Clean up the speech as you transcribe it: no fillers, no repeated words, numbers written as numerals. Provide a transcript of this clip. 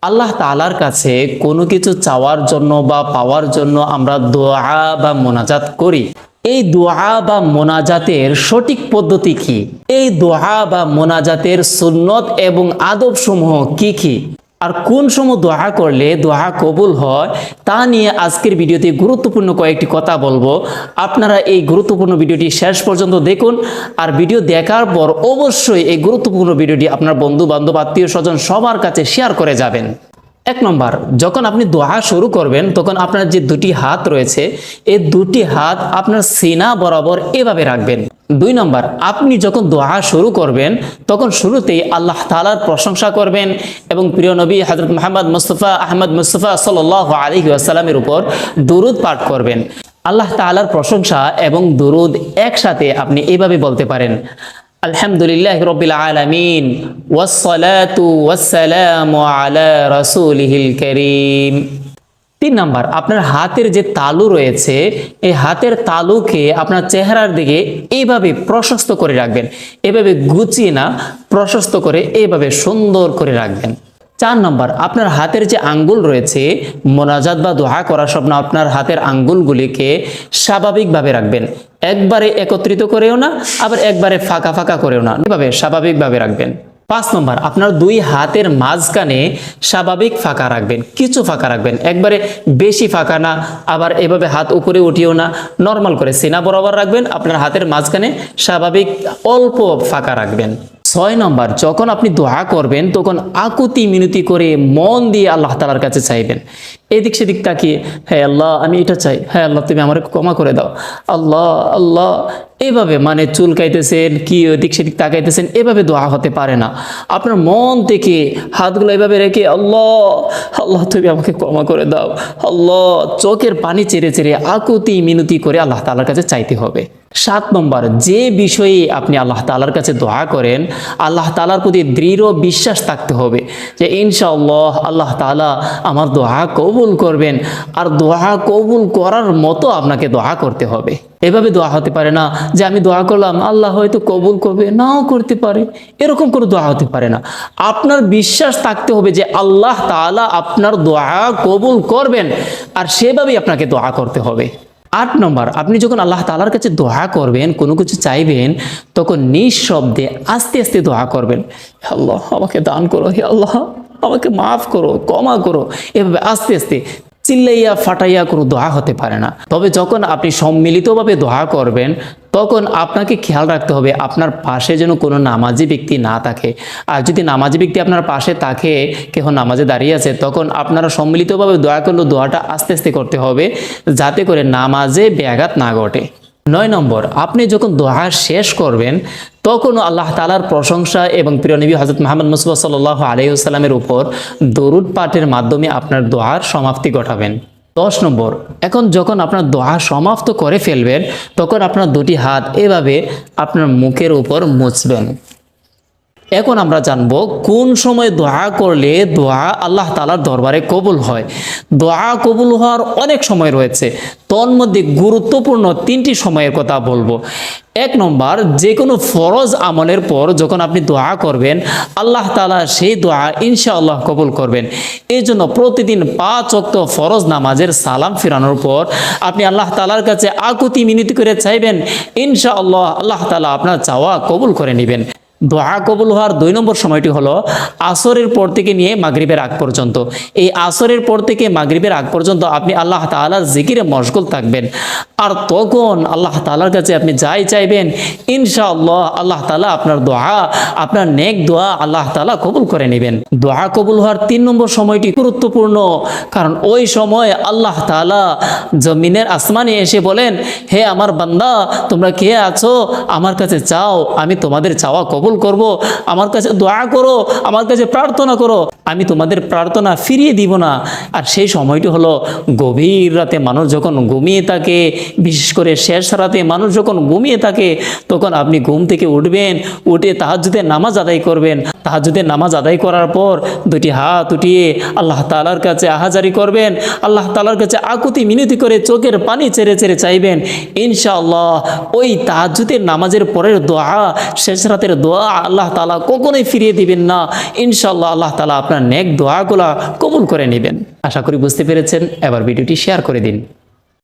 আল্লাহ তাআলার কাছে কোনো কিছু চাওয়ার জন্য বা পাওয়ার জন্য আমরা দোয়া বা মোনাজাত করি। এই দোয়া বা মোনাজাতের সঠিক পদ্ধতি কি? এই দোয়া বা মোনাজাতের সুন্নত এবং আদব সমূহ কি কি? আর কোন সময় দোয়া করলে দোয়া কবুল হয় তা নিয়ে আজকের ভিডিওতে গুরুত্বপূর্ণ কয়েকটি কথা বলবো। আপনারা এই গুরুত্বপূর্ণ ভিডিওটি শেষ পর্যন্ত দেখুন। আর ভিডিও দেখার পর অবশ্যই এই গুরুত্বপূর্ণ ভিডিওটি আপনার বন্ধু বান্ধব আত্মীয় স্বজন সবার কাছে শেয়ার করে যাবেন। এক নম্বর, যখন আপনি দোয়া শুরু করবেন তখন আপনার যে দুটি হাত রয়েছে এই দুটি হাত আপনার সিনা বরাবর এভাবে রাখবেন। দুই নম্বর, আপনি যখন দোয়া শুরু করবেন তখন শুরুতেই আল্লাহ তাআলার প্রশংসা করবেন এবং প্রিয় নবী হযরত মুহাম্মদ মুস্তাফা আহমদ মুস্তাফা সাল্লাল্লাহু আলাইহি ওয়াসাল্লামের উপর দুরূদ পাঠ করবেন। আল্লাহ তাআলার প্রশংসা এবং দুরূদ একসাথে আপনি এভাবে বলতে পারেন, আলহামদুলিল্লাহি রাব্বিল আলামিন ওয়াসসালাতু ওয়াসসালামু আলা রাসূলিহিল কারীম। তিন নাম্বার, আপনার হাতের যে তালু রয়েছে এই হাতের তালুকে আপনার চেহারার দিকে এইভাবে প্রশস্ত করে রাখবেন। এভাবে গুছিয়ে না, প্রশস্ত করে এইভাবে সুন্দর করে রাখবেন। চার নম্বর, আপনার হাতের যে আঙ্গুল রয়েছে মোনাজাত বা দোয়া করার সময় আপনার হাতের আঙ্গুলগুলিকে স্বাভাবিকভাবে রাখবেন। একবারে একত্রিত করেও না, আবার একবারে ফাঁকা ফাঁকা করেও না, এভাবে স্বাভাবিকভাবে রাখবেন। পাঁচ নম্বর, আপনার দুই হাতের মাঝখানে স্বাভাবিক ফাঁকা রাখবেন, কিছু ফাঁকা রাখবেন, একবারে বেশি ফাঁকা না, আবার এভাবে হাত উপরে উঠিও না, নর্মাল করে সিনা বরাবর রাখবেন। আপনার হাতের মাঝখানে স্বাভাবিক অল্প ফাঁকা রাখবেন। ছয় নম্বর, যখন আপনি দোয়া করবেন তখন আকুতি মিনতি করে মন দিয়ে আল্লাহ তাআলার কাছে চাইবেন। এদিক সেদিক তাকিয়ে, হ্যাঁ আল্লাহ আমি এটা চাই, হ্যাঁ আল্লাহ তুমি আমার ক্ষমা করে দাও, আল্লাহ আল্লাহ এভাবে মানে চুলকাইতেছেন কি এদিক সেদিক তাকাইতেছেন, এভাবে দোয়া হতে পারে না। আপনার মন থেকে হাতগুলো এভাবে রেখে আল্লাহ আল্লাহ তুমি আমাকে ক্ষমা করে দাও, আল্লাহ চোখের পানি চেড়ে চেড়ে আকুতি মিনতি করে আল্লাহ তাআলার কাছে চাইতে হবে। সাত নম্বর, যে বিষয়ে আপনি আল্লাহ তাআলার কাছে দোয়া করেন আল্লাহ তাআলার প্রতি দৃঢ় বিশ্বাস থাকতে হবে যে ইনশাআল্লাহ আল্লাহ তাআলা আমার দোয়া কবুল করবেন। আর দোয়া কবুল করার মতো আপনাকে দোয়া করতে হবে। এভাবে দোয়া হতে পারে না যে আমি দোয়া করলাম আল্লাহ হয়তো কবুল করবে, নাও করতে পারে, এরকম কোনো দোয়া হতে পারে না। আপনার বিশ্বাস থাকতে হবে যে আল্লাহ তাআলা আপনার দোয়া কবুল করবেন, আর সেভাবেই আপনাকে দোয়া করতে হবে। আট নম্বর, আপনি যখন আল্লাহ তাআলার কাছে দোয়া করবেন, কোনো কিছু চাইবেন, তখন নিঃশব্দে আস্তে আস্তে দোয়া করবেন। আল্লাহ আমাকে দান করো, হে আল্লাহ আমাকে মাফ করো, ক্ষমা করো, এভাবে আস্তে আস্তে। চিল্লাইয়া ফাটাইয়া কোনো দোয়া হতে পারে না। তবে যখন আপনি সম্মিলিতভাবে দোয়া করবেন তখন আপনাকে খেয়াল রাখতে হবে আপনার পাশে যেন কোনো নামাজি ব্যক্তি না থাকে। আর যদি নামাজি ব্যক্তি আপনার পাশে থাকে, কেহ নামাজে দাঁড়িয়ে আছে, তখন আপনারা সম্মিলিতভাবে দোয়া করলেও দোয়াটা আস্তে আস্তে করতে হবে যাতে করে নামাজে ব্যাঘাত না ঘটে। নয় নম্বর, আপনি যখন দোয়া শেষ করবেন তখন আল্লাহ তাআলার প্রশংসা এবং প্রিয় নবী হযরত মুহাম্মদ মুস্তাফা সাল্লাল্লাহু আলাইহি ওয়াসাল্লামের উপর দরুদ পাঠের মাধ্যমে আপনার দোয়ার সমাপ্তি ঘটাবেন। 10 নম্বর, এখন যখন আপনার দোয়া সমাপ্ত করে ফেলবেন তখন আপনার দুটি হাত এভাবে আপনার মুখের উপর মুছবেন। এখন আমরা জানবো কোন সময় দোয়া করলে দোয়া আল্লাহ তাআলার দরবারে কবুল হয়। দোয়া কবুল হওয়ার অনেক সময় রয়েছে, তন্মধ্যে গুরুত্বপূর্ণ 3টি সময়ের কথা বলবো। এক নম্বর, যে কোনো ফরজ আমলের পর যখন আপনি দোয়া করবেন আল্লাহ তাআলা সেই দোয়া ইনশাআল্লাহ কবুল করবেন। এই জন্য প্রতিদিন 5 ওয়াক্ত ফরজ নামাজের সালাম ফিরানোর পর আপনি আল্লাহ তাআলার কাছে আকুতি মিনতি করে চাইবেন, ইনশাআল্লাহ আল্লাহ তাআলা আপনার চাওয়া কবুল করে নেবেন। দোয়া কবুল হওয়ার 2 নম্বর সময়টি হলো আসরের পর থেকে নিয়ে মাগরিবের আগ পর্যন্ত। এই আসরের পর থেকে মাগরিবের আগ পর্যন্ত আপনি আল্লাহ তাআলার জিকিরে মশগুল থাকবেন। আর তখন আল্লাহ তাআলার কাছে আপনি যাই চাইবেন ইনশাআল্লাহ আল্লাহ তাআলা আপনার দোয়া, আপনার নেক দোয়া আল্লাহ তাআলা কবুল করে নেবেন। দোয়া কবুল হওয়ার 3 নম্বর সময়টি গুরুত্বপূর্ণ, কারণ ওই সময় আল্লাহ তাআলা জমিনের আসমানে এসে বলেন, হে আমার বান্দা তোমরা কে আছো, আমার কাছে চাও, আমি তোমাদের চাওয়া কবুল করব, আমার কাছে দোয়া করো, আমার কাছে প্রার্থনা করো, আমি তোমাদের প্রার্থনা ফিরিয়ে দিব না। আর সেই সময়টি হলো গভীর রাতে মানুষ যখন ঘুমিয়ে থাকে, বিশেষ করে শেষ রাতে মানুষ যখন ঘুমিয়ে থাকে, তখন আপনি ঘুম থেকে উঠবেন, উঠে তাহাজ্জুদের নামাজ আদায় করবেন। তাহাজ্জুদের নামাজ আদায় করার পর দুটি হাত উঠিয়ে আল্লাহ তাআলার কাছে আহাজারি করবেন, আল্লাহ তাআলার কাছে আকুতি মিনতি করে চোখের পানি ছেড়ে ছেড়ে চাইবেন। ইনশাআল্লাহ ওই তাহাজ্জুদের নামাজের পরের দোয়া, শেষ রাতের দোয়া আল্লাহ তাআলা কখনোই ফিরিয়ে দিবেন না। ইনশাআল্লাহ আল্লাহ তাআলা আপনার নেক দোয়াগুলা কবুল করে নেবেন। আশা করি বুঝতে পেরেছেন। এবার ভিডিওটি শেয়ার করে দিন।